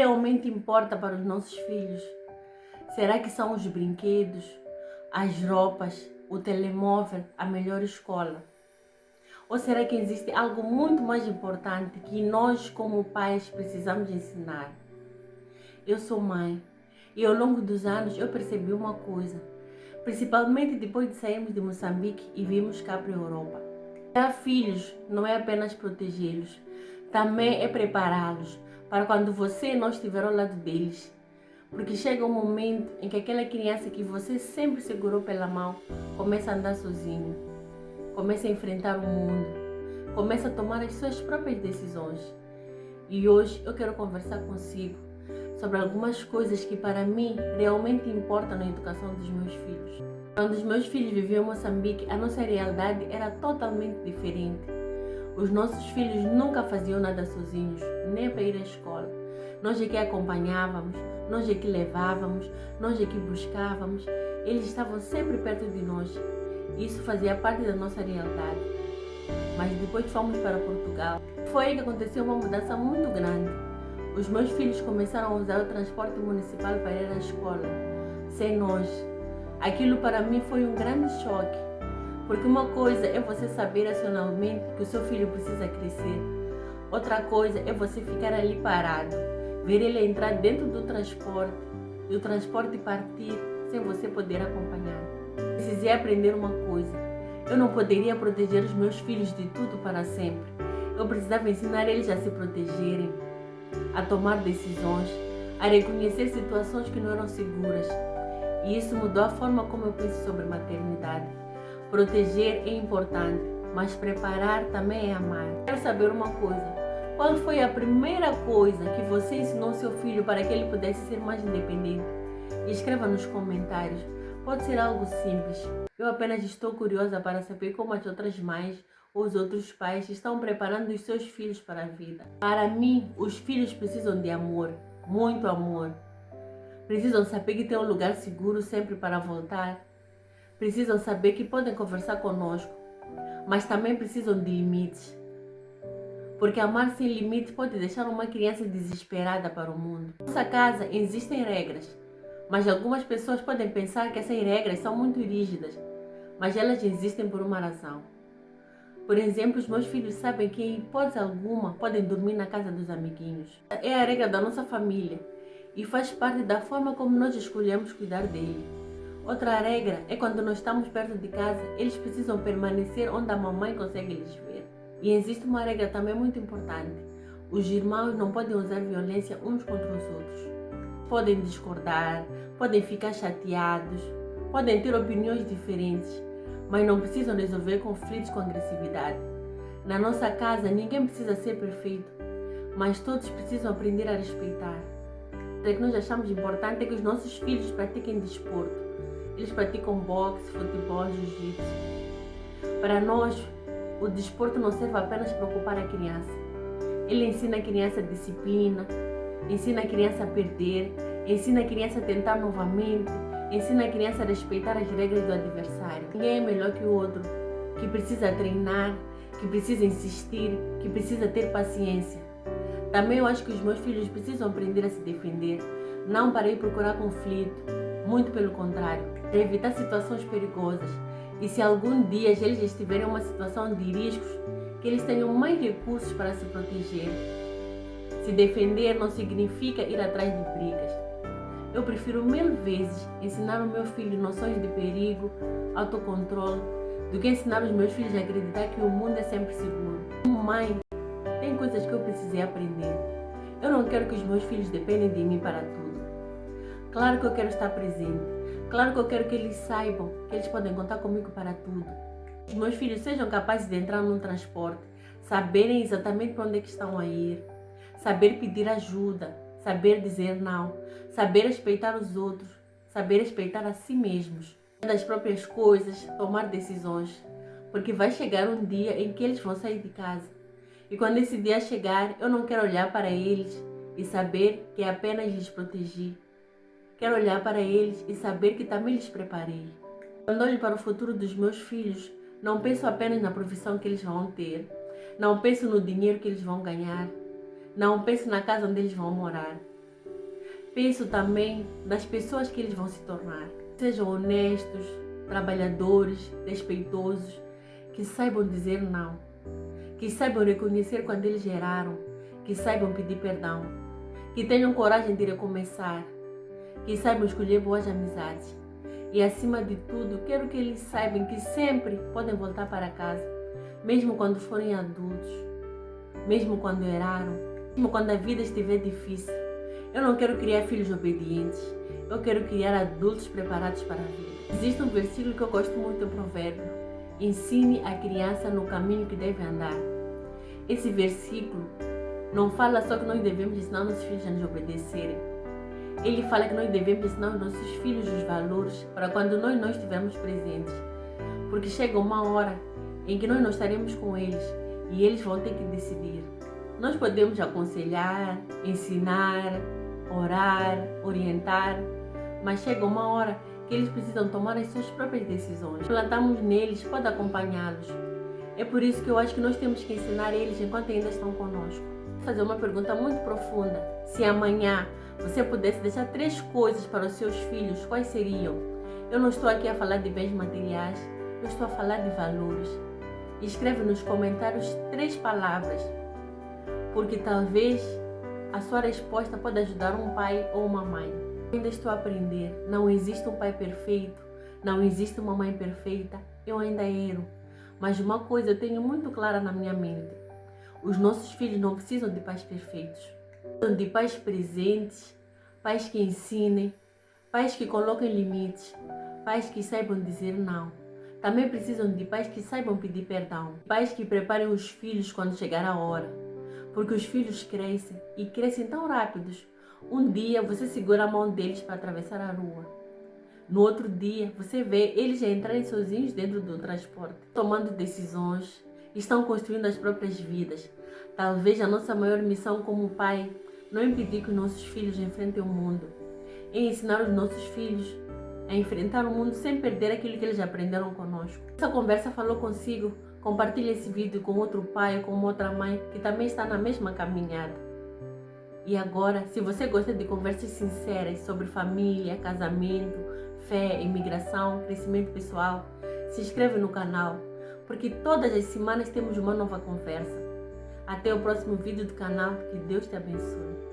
realmente importa para os nossos filhos? Será que são os brinquedos, as roupas, o telemóvel, a melhor escola? Ou será que existe algo muito mais importante que nós, como pais, precisamos ensinar? Eu sou mãe e ao longo dos anos eu percebi uma coisa, principalmente depois de sairmos de Moçambique e virmos cá para a Europa. Ter filhos não é apenas protegê-los, também é prepará-los para quando você não estiver ao lado deles. Porque chega um momento em que aquela criança que você sempre segurou pela mão começa a andar sozinho, começa a enfrentar o mundo, começa a tomar as suas próprias decisões. E hoje eu quero conversar consigo sobre algumas coisas que para mim realmente importam na educação dos meus filhos. Quando os meus filhos viviam em Moçambique, a nossa realidade era totalmente diferente. Os nossos filhos nunca faziam nada sozinhos, nem para ir à escola. Nós é que acompanhávamos, nós é que levávamos, nós é que buscávamos. Eles estavam sempre perto de nós. Isso fazia parte da nossa realidade. Mas depois que fomos para Portugal, foi aí que aconteceu uma mudança muito grande. Os meus filhos começaram a usar o transporte municipal para ir à escola, sem nós. Aquilo para mim foi um grande choque, porque uma coisa é você saber racionalmente que o seu filho precisa crescer. Outra coisa é você ficar ali parado, ver ele entrar dentro do transporte e o transporte partir sem você poder acompanhar. Precisei aprender uma coisa. Eu não poderia proteger os meus filhos de tudo para sempre. Eu precisava ensinar eles a se protegerem, a tomar decisões, a reconhecer situações que não eram seguras. E isso mudou a forma como eu penso sobre maternidade. Proteger é importante, mas preparar também é amar. Quero saber uma coisa. Qual foi a primeira coisa que você ensinou seu filho para que ele pudesse ser mais independente? Escreva nos comentários. Pode ser algo simples. Eu apenas estou curiosa para saber como as outras mães ou os outros pais estão preparando os seus filhos para a vida. Para mim, os filhos precisam de amor, muito amor. Precisam saber que tem um lugar seguro sempre para voltar. Precisam saber que podem conversar conosco, mas também precisam de limites. Porque amar sem limites pode deixar uma criança desesperada para o mundo. Na nossa casa existem regras, mas algumas pessoas podem pensar que essas regras são muito rígidas, mas elas existem por uma razão. Por exemplo, os meus filhos sabem que em hipótese alguma podem dormir na casa dos amiguinhos. É a regra da nossa família e faz parte da forma como nós escolhemos cuidar dele. Outra regra é quando nós estamos perto de casa, eles precisam permanecer onde a mamãe consegue lhes ver. E existe uma regra também muito importante. Os irmãos não podem usar violência uns contra os outros. Podem discordar, podem ficar chateados, podem ter opiniões diferentes, mas não precisam resolver conflitos com agressividade. Na nossa casa, ninguém precisa ser perfeito, mas todos precisam aprender a respeitar. O que nós achamos importante é que os nossos filhos pratiquem desporto. Eles praticam boxe, futebol, jiu-jitsu. Para nós, o desporto não serve apenas para ocupar a criança. Ele ensina a criança disciplina, ensina a criança a perder, ensina a criança a tentar novamente, ensina a criança a respeitar as regras do adversário. Ninguém é melhor que o outro, que precisa treinar, que precisa insistir, que precisa ter paciência. Também eu acho que os meus filhos precisam aprender a se defender, não para ir procurar conflito, muito pelo contrário, para evitar situações perigosas. E se algum dia eles estiverem em uma situação de riscos, que eles tenham mais recursos para se proteger. Se defender não significa ir atrás de brigas. Eu prefiro mil vezes ensinar o meu filho noções de perigo, autocontrole, do que ensinar os meus filhos a acreditar que o mundo é sempre seguro. Como mãe, tem coisas que eu precisei aprender. Eu não quero que os meus filhos dependam de mim para tudo. Claro que eu quero estar presente. Claro que eu quero que eles saibam que eles podem contar comigo para tudo. Os meus filhos sejam capazes de entrar num transporte, saberem exatamente para onde é que estão a ir, saber pedir ajuda, saber dizer não, saber respeitar os outros, saber respeitar a si mesmos, das próprias coisas, tomar decisões, porque vai chegar um dia em que eles vão sair de casa. E quando esse dia chegar, eu não quero olhar para eles e saber que apenas lhes protegi. Quero olhar para eles e saber que também lhes preparei. Quando olho para o futuro dos meus filhos, não penso apenas na profissão que eles vão ter, não penso no dinheiro que eles vão ganhar, não penso na casa onde eles vão morar. penso também nas pessoas que eles vão se tornar. Sejam honestos, trabalhadores, respeitosos, que saibam dizer não, que saibam reconhecer quando eles erraram, que saibam pedir perdão, que tenham coragem de recomeçar, que saibam escolher boas amizades. E acima de tudo, quero que eles saibam que sempre podem voltar para casa, mesmo quando forem adultos, mesmo quando erraram, mesmo quando a vida estiver difícil. Eu não quero criar filhos obedientes, eu quero criar adultos preparados para a vida. Existe um versículo que eu gosto muito do provérbio: ensine a criança no caminho que deve andar. Esse versículo não fala só que nós devemos ensinar nossos filhos a nos obedecerem. Ele fala que nós devemos ensinar os nossos filhos os valores para quando nós não estivermos presentes. Porque chega uma hora em que nós não estaremos com eles e eles vão ter que decidir. Nós podemos aconselhar, ensinar, orar, orientar, mas chega uma hora que eles precisam tomar as suas próprias decisões. Plantamos neles, pode acompanhá-los. É por isso que eu acho que nós temos que ensinar eles enquanto ainda estão conosco. Vou fazer uma pergunta muito profunda. Se amanhã você pudesse deixar 3 coisas para os seus filhos, quais seriam? Eu não estou aqui a falar de bens materiais, eu estou a falar de valores. Escreve nos comentários 3 palavras, porque talvez a sua resposta pode ajudar um pai ou uma mãe. Eu ainda estou a aprender, não existe um pai perfeito, não existe uma mãe perfeita, eu ainda erro. Mas uma coisa eu tenho muito clara na minha mente: os nossos filhos não precisam de pais perfeitos. Precisam de pais presentes, pais que ensinem, pais que coloquem limites, pais que saibam dizer não. Também precisam de pais que saibam pedir perdão, pais que preparem os filhos quando chegar a hora. Porque os filhos crescem e crescem tão rápidos. Um dia você segura a mão deles para atravessar a rua. No outro dia você vê eles já entrarem sozinhos dentro do transporte, tomando decisões, estão construindo as próprias vidas. Talvez a nossa maior missão como pai não é impedir que os nossos filhos enfrentem o mundo, é ensinar os nossos filhos a enfrentar o mundo sem perder aquilo que eles aprenderam conosco. Essa conversa falou consigo? Compartilhe esse vídeo com outro pai ou com outra mãe que também está na mesma caminhada. E agora, se você gosta de conversas sinceras sobre família, casamento, fé, imigração, crescimento pessoal, se inscreve no canal, porque todas as semanas temos uma nova conversa. Até o próximo vídeo do canal, que Deus te abençoe.